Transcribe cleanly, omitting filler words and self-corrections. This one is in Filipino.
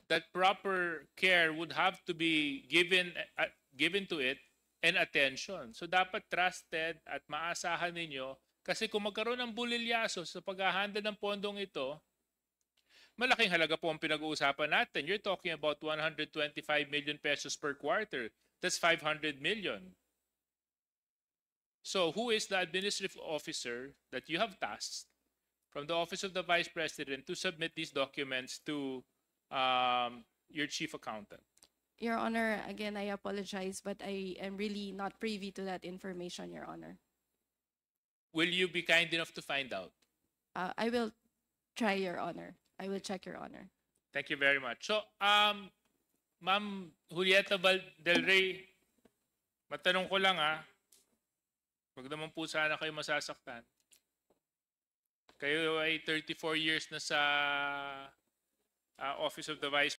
that proper care would have to be given to it and attention. So dapat trusted at maasahan ninyo kasi kung magkaroon ng bulilyaso sa paghahanda ng pondong ito, malaking halaga po ang pinag-uusapan natin. You're talking about 125 million pesos per quarter. That's 500 million. So who is the administrative officer that you have tasked from the Office of the Vice President to submit these documents to your chief accountant? Your Honor, again, I apologize, but I am really not privy to that information, Your Honor. Will you be kind enough to find out? I will try, Your Honor. I will check, Your Honor. Thank you very much. So, Ma'am Julieta Del Rey, matanong ko lang wag naman po sana kayo masasaktan. Kayo ay 34 years na sa Office of the Vice